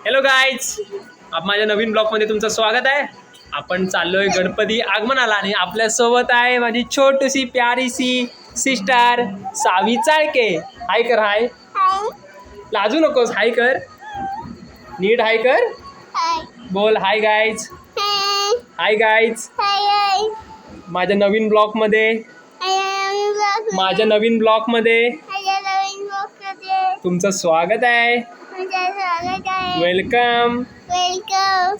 Hello guys, माझ्या नवीन ब्लॉगमध्ये तुमचं स्वागत आहे. आपण चाललोय गणपती आगमनाला आणि आपल्यासोबत आहे माझी छोटीशी प्यारीसी सिस्टर सावी चाळके. हाय कर, हाय. लाजू नकोस, हाय कर, नीट हाय कर, बोल हाय गाईज. हाय गाईज, माझ्या नवीन ब्लॉगमध्ये तुमचं स्वागत आहे. वेलकम.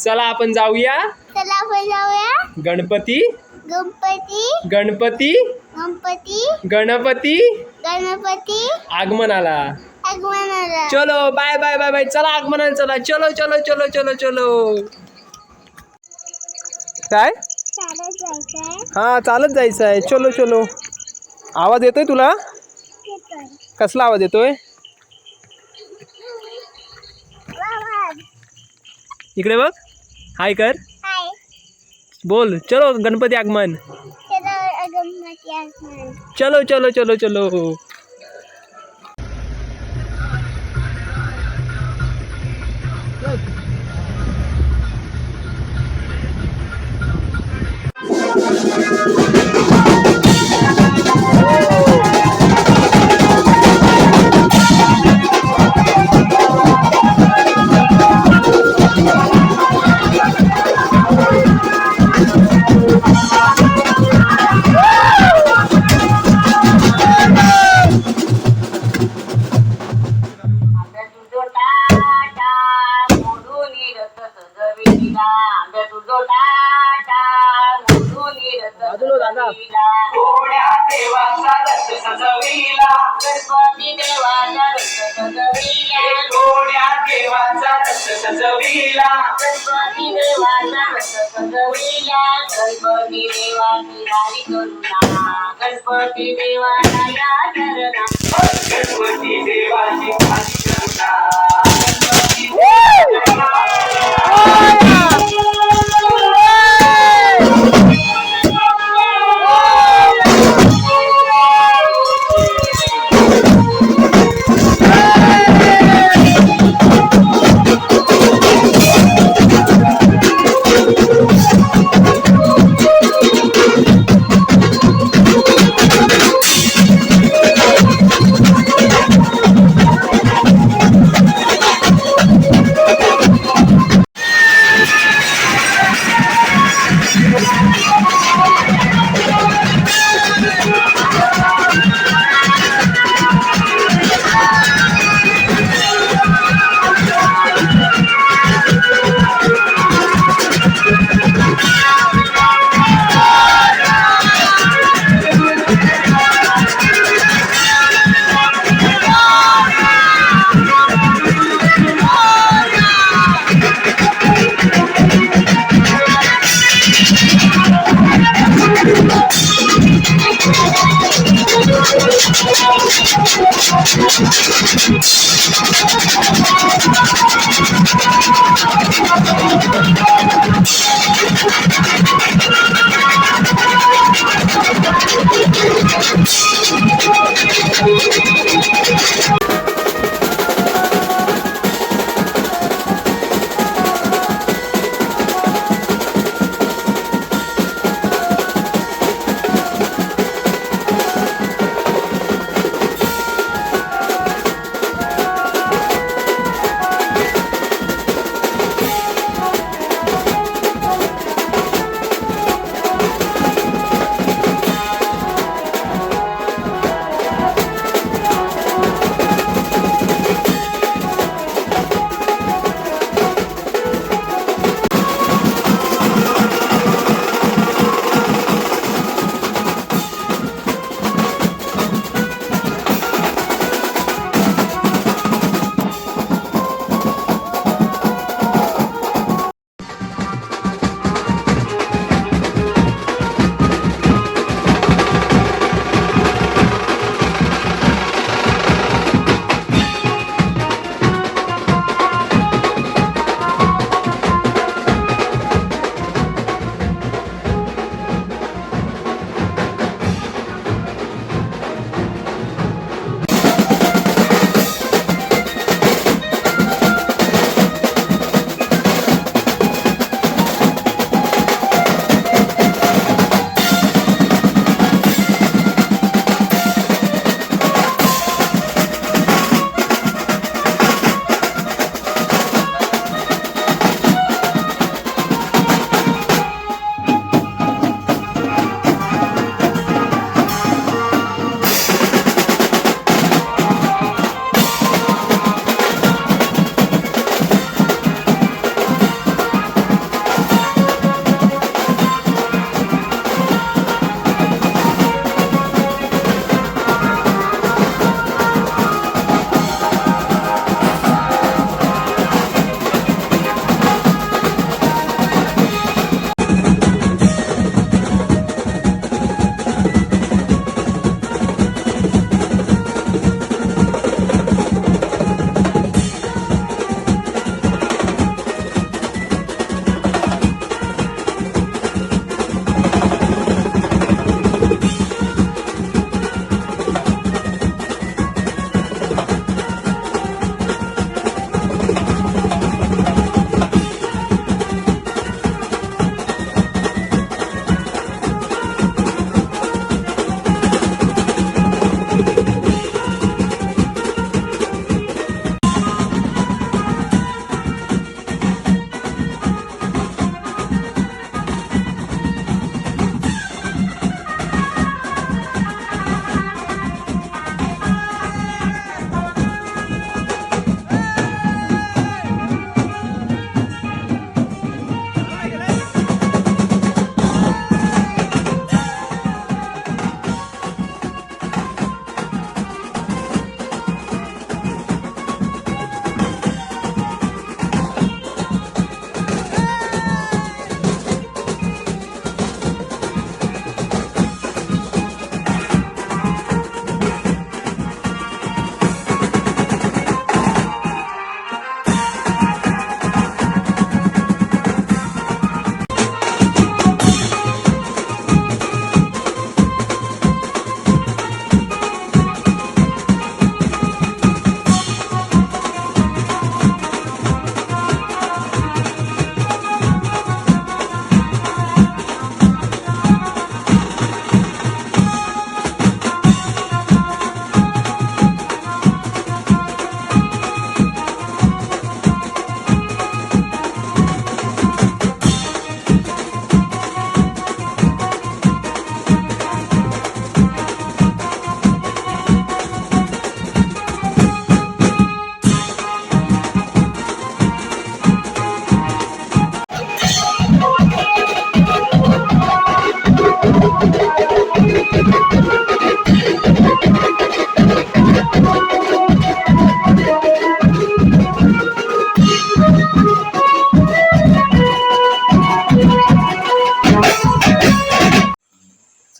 चला आपण जाऊया गणपती आगमनाला. चलो बाय बाय बाय बाय. चला आगमनाला चला. चलो चलो चलो चलो चलो. काय? हा चालत जायचं आहे. चलो चलो. आवाज येतोय तुला? कसला आवाज येतोय? इकडे बघ, हाय कर, बोल. चलो गणपती आगमन. चलो चलो चलो चलो. गणपती देवाला या चरणा, गणपती देवाची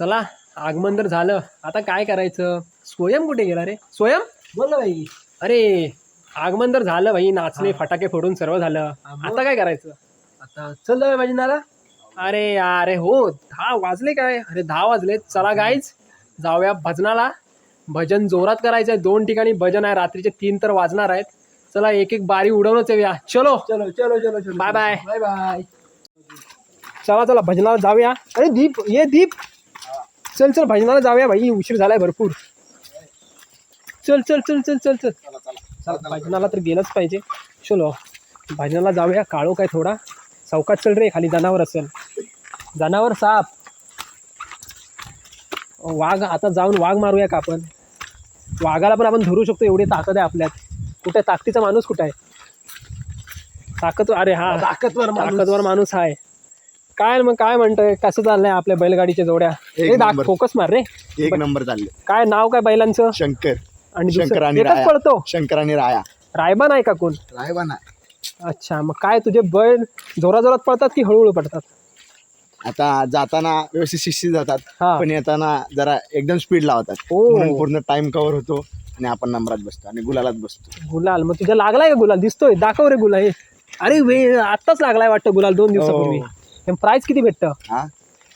चला आगमन तर झालं, आता काय करायचं? स्वयं कुठे गेला रे? स्वयं बोल ना भाई. अरे आगमन तर झालं भाई, नाचले फटाके फोडून सर्व झालं, आता काय करायचं? आता चल भजनाला. अरे अरे हो 10 वाजले काय? अरे 10 वाजले. चला गाईज जाऊया भजनाला. भजन जोरात करायचं आहे, 2 ठिकाणी भजन आहे, रात्रीचे 3 तर वाजणार आहेत. चला एक एक बारी उडवूनच येऊया. चलो चलो चलो चलो चलो. Bye bye. Bye bye. चला चला भजनाला जाऊया. अरे दीप ये दीप, चल चल भजनाला जाऊया भाई, उशीर झालाय भरपूर. चल चल चल चल चल चल चल भजनाला तर गेलंच पाहिजे. चलो भजनाला जाऊया. काळो काय थोडा चौकात चल रे, खाली जनावर असेल, जनावर साप वाघ. आता जाऊन वाघ मारूया का आपण? वाघाला पण आपण धरू शकतो, एवढी ताकद आहे आपल्यात. कुठे ताकदीचा माणूस कुठे आहे? ताकद, अरे हा ताकदवर माणूस आहे. काय मग काय म्हणतोय, कसं चाललंय आपल्या बैलगाडीच्या जोड्या? फोकस मार रे. एक नंबर चालले. काय नाव काय बैलांचं? शंकर आणि शंकर आणि एकच पळतो? शंकर आणि राया. रायबा नाही का कोण? रायबा नाही. अच्छा, मग काय तुझे बैल जोरात पळतात की हळूहळू पडतात? आता जाताना व्यवस्थित शिस्तीत जातात, हा. पण येताना जरा एकदम स्पीड लावतात. ओ. म्हणून पूर्ण टाइम कव्हर होतो आणि आपण नंबरात बसतो आणि गुलालात बसतो. गुलाल मग तुझ्या लागलाय का गुलाल? दिसतोय, दाखव रे गुलाल. हे अरे आत्ताच लागलाय वाटतं गुलाल, 2 दिवसापूर्वी. प्राइस किती भेटतं? हा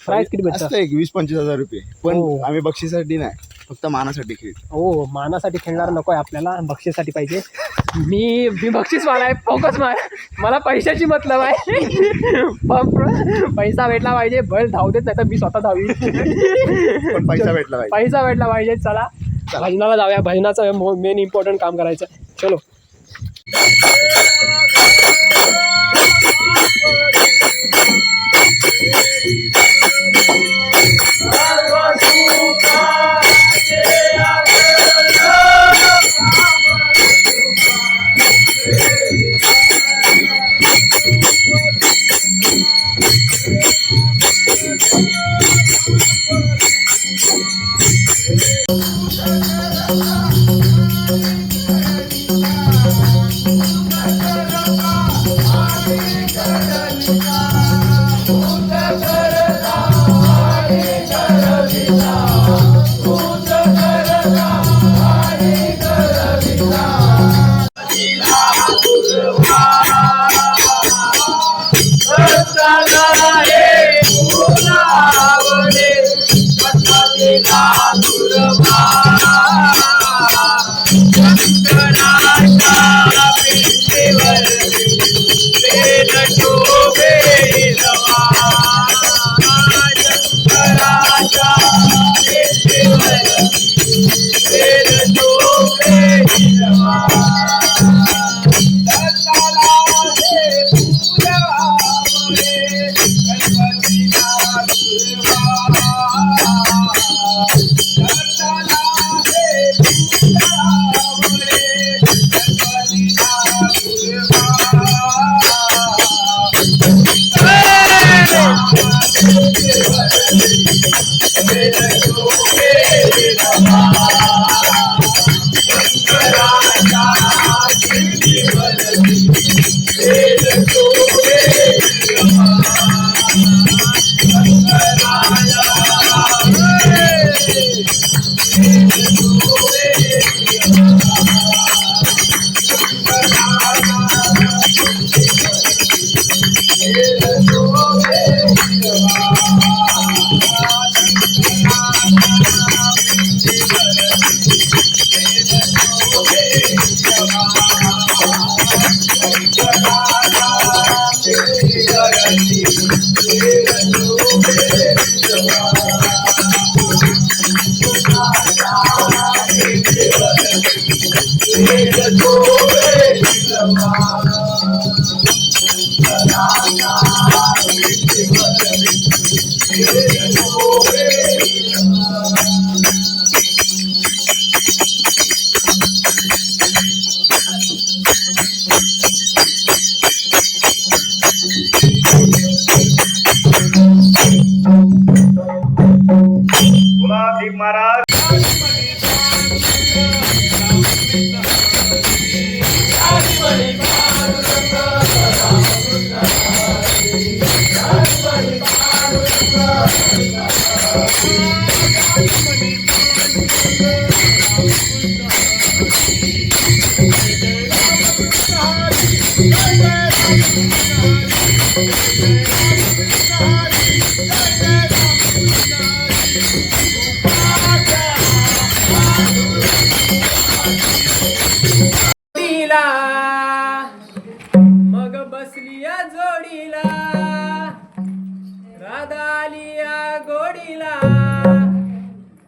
प्राइस किती भेटतं? असतं 20-25 हजार रुपये, पण हो. आम्ही बक्षीसाठी नाही, फक्त मानासाठी खेळतो. हो, मानासाठी खेळणार नकोय आपल्याला, बक्षीसाठी पाहिजे. मी बक्षीस मार आहे, फोकस मार. मला पैशाची मतलब आहे. पैसा भेटला पाहिजे, बैल धाव देत नाही तर मी स्वतः धावी. पण पैसा भेटला पाहिजे. पैसा भेटला पाहिजे. चला भजनाला जाऊया. भजनाचं मेन इम्पॉर्टंट काम करायचं. चलो. महाराज जोडीला मग बसलिया जोडीला राधा आलिया गोडीला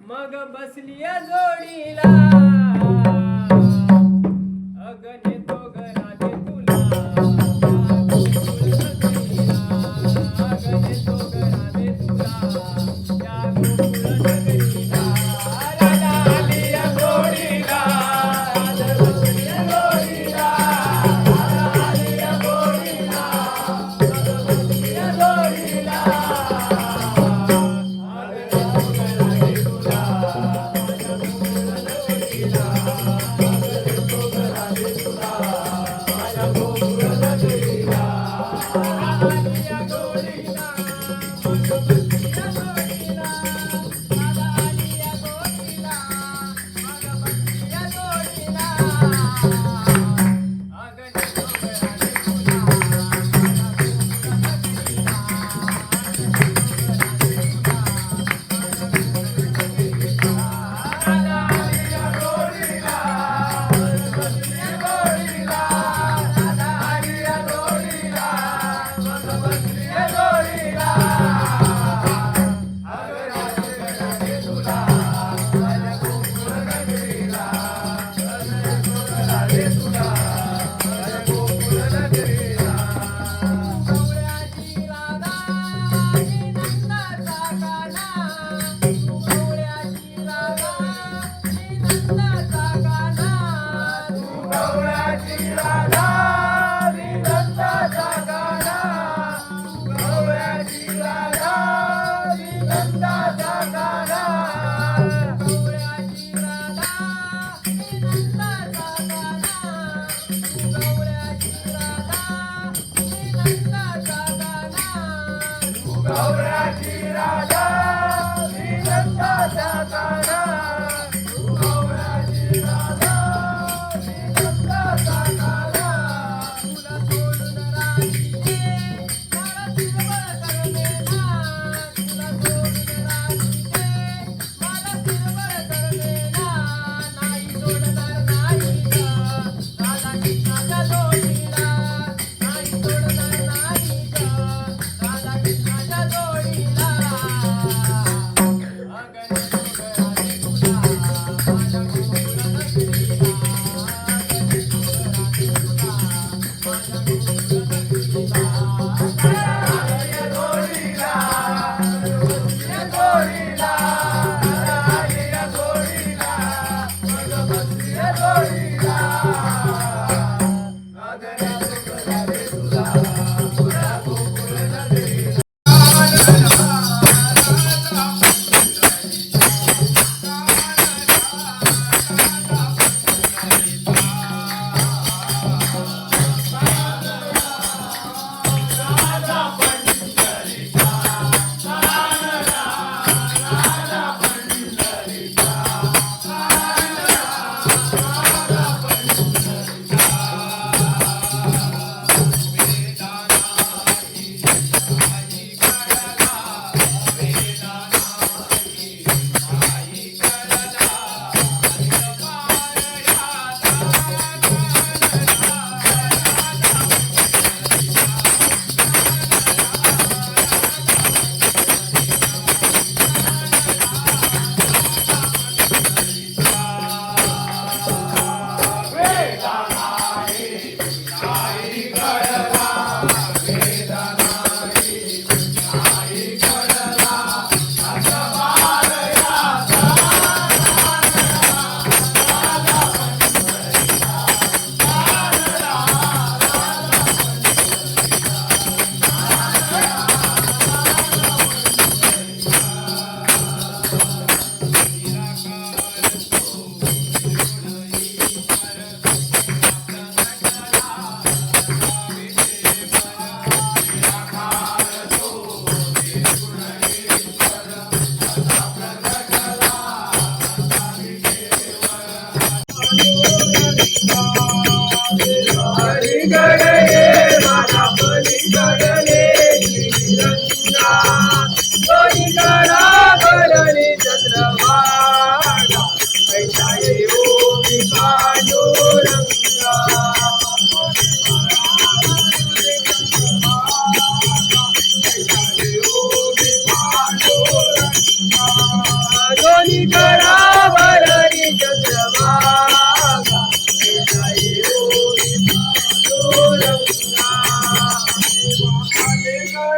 मग बसलिया जोडीला अगने तो घरात तुला अगने तो घरात तुला या गोकुळ नगरीला राधा आलिया गोडीला राधा बसलिया जोडीला राधा आलिया गोडीला राधा बसलिया जोडीला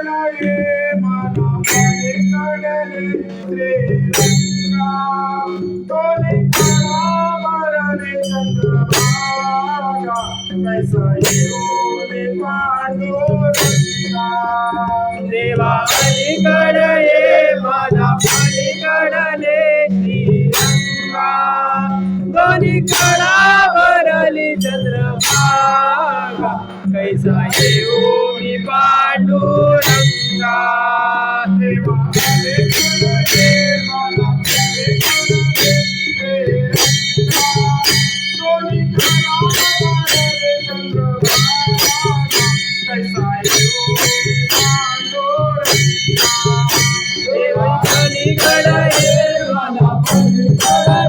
देवा अलीकड ये माझा अलीकडले श्रीरंगा दोन्ही कडा भरली चंद्रभागा कैसा येऊ मी पांडुरंगा देवा अलीकड ये माझा अलीकडले श्रीरंगा दोन्ही कडा भरली चंद्रभागा कैसा येऊ मी पांडुरंगा देवा अलीकड ये माझा अलीकडले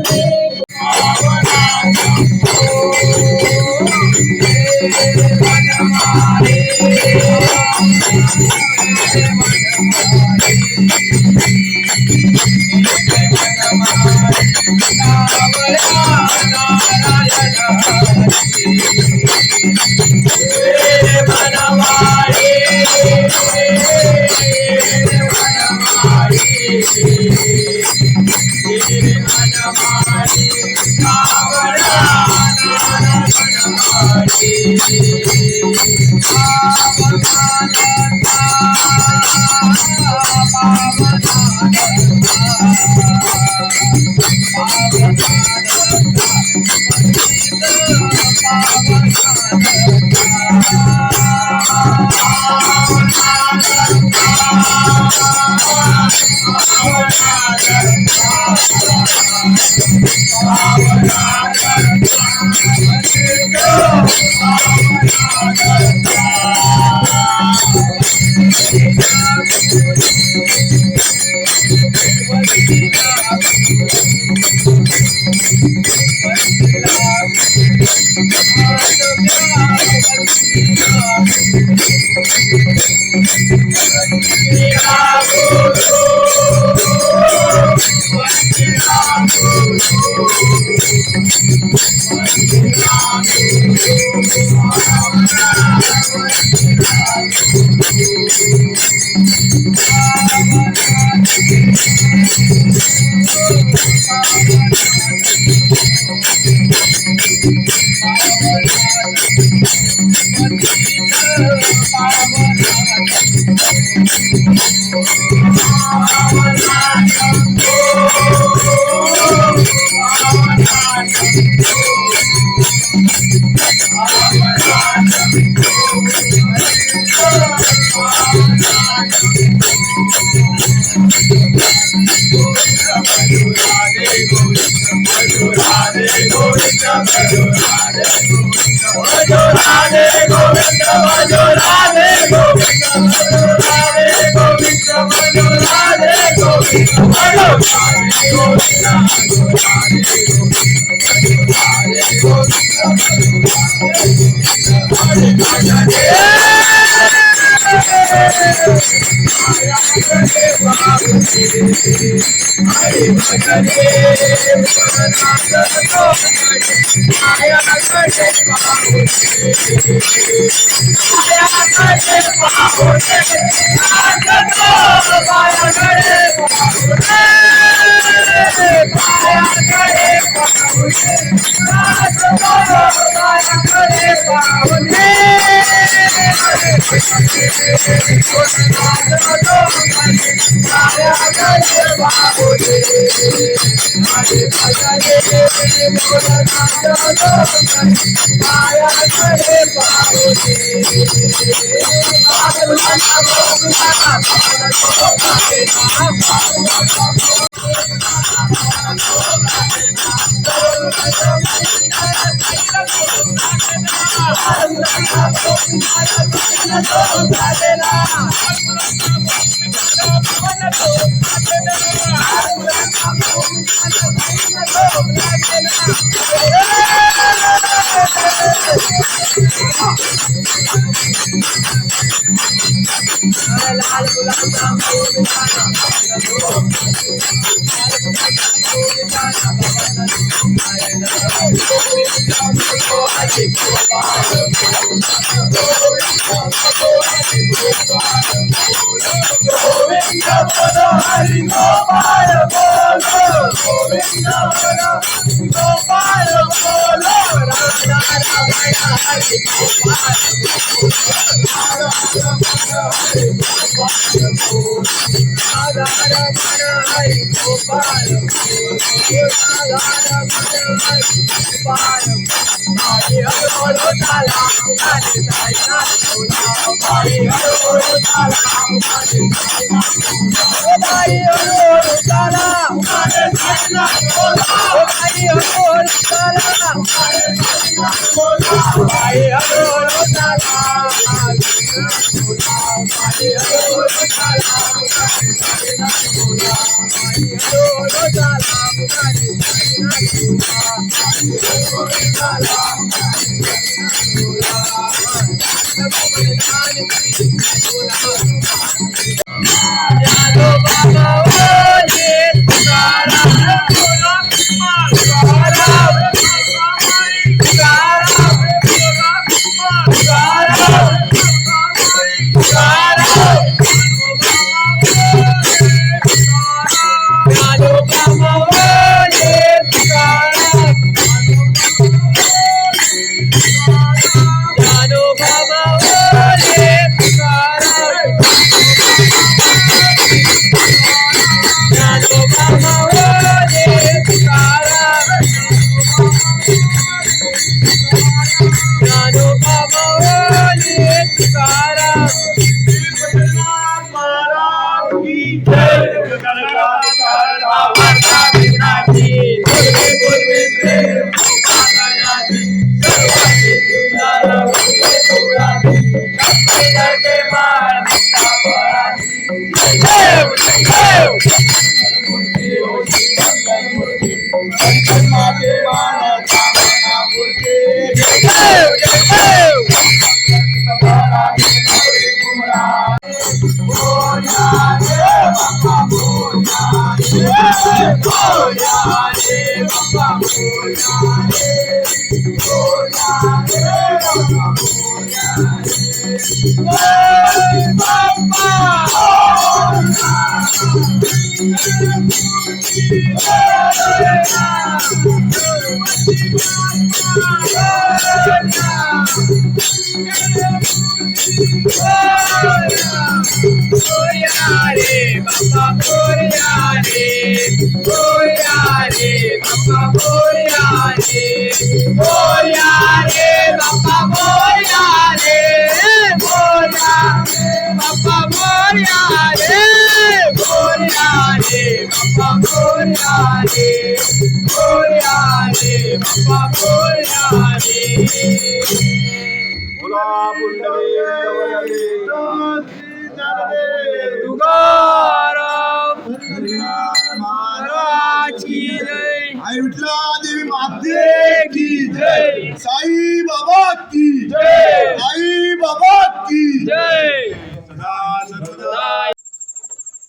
आई विठ्ठलादेवी माते की जय, साई बाबा की जय, आई बाबा की जय.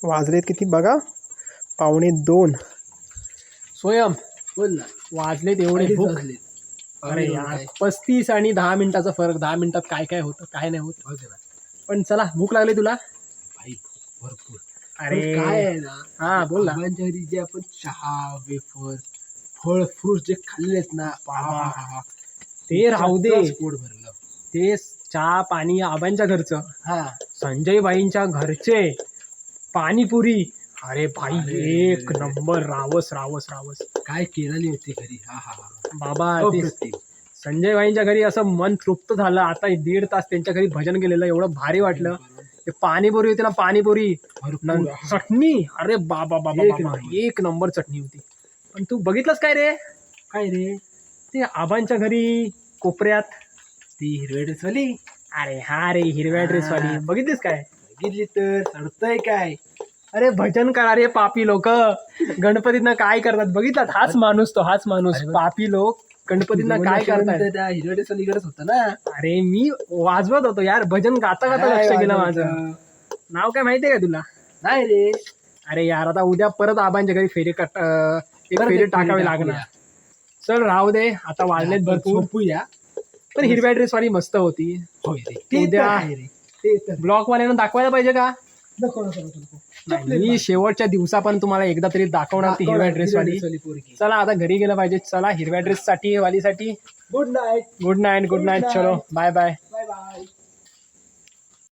वाजलेत किती बघा, 1:45. स्वयं बोल ना. वाजलेत एवढे अडीच भूक. वाजले. अरे यार 35 आणि 10 मिनिटाचा फरक. 10 मिनिटात काय काय होतं काय नाही होत. बघ ना. पण चला, भूक लागली तुला? भाई भरपूर. अरे पण काय आहे ना, हा बोल ना. आबांच्या घरी जे आपण चहा वेफर फळ फ्रूट जे खाल्लेत ना, ते राहू दे. पोट भरलं. ते चहा पाणी आबांच्या घरचं, हा संजय बाईंच्या घरचे पाणीपुरी, अरे भाई अरे. एक नंबर. रावस रावस रावस काय केलेली होती घरी. हा हा हा. बाबा. ते अप्रतिम. संजय बाईंच्या घरी असं मन तृप्त झालं. आता 1.5 तास त्यांच्या घरी भजन केलेलं, एवढं भारी वाटलं. ते पाणीपुरी होती ना, पाणीपुरी भरपूर. चटणी, अरे बाबा बाबा एक बाबा, नंबर. एक नंबर चटणी होती. पण तू बघितलंस काय रे, काय रे ते आबांच्या घरी कोपऱ्यात ती हिरव्या ड्रेसवाली अरे हा रे, हिरव्या ड्रेसवाली बघितलीस काय? बघितली तर चढतय काय. अरे भजन करा रे पापी लोक, गणपतींना काय करतात बघितलात? हाच माणूस तो, हाच माणूस. अरे पापी लोक गणपतींना काय करतात. त्या हिरव्या ड्रेसवालीकडेच होतं ना. अरे मी वाजवत होतो यार, भजन गाता गाता लक्ष गेलं माझं. नाव काय माहितीये का तुला? नाही रे. अरे यार, आता उद्या परत आबांच्या घरी एक परत फेरी एक टाकावी फेरी लागणार. टाकूया. चल राहू दे, आता वाढलेत भरपूर. झोपूया. पण हिरव्या ड्रेसवाली मस्त होती. होय रे. ते तर उद्या आहे रे. ते तर ब्लॉक वाल्यानं दाखवायला पाहिजे का? नको नको नको नको नाही, मी शेवटच्या दिवसा पण तुम्हाला एकदा तरी दाखवणार ती हिरव्या ड्रेस वाली. पोरगी. चला आता घरी गेलं पाहिजे. चला हिरव्या ड्रेस साठी वालीसाठी good night. Good night. Good night. चलो बाय बाय. Bye bye.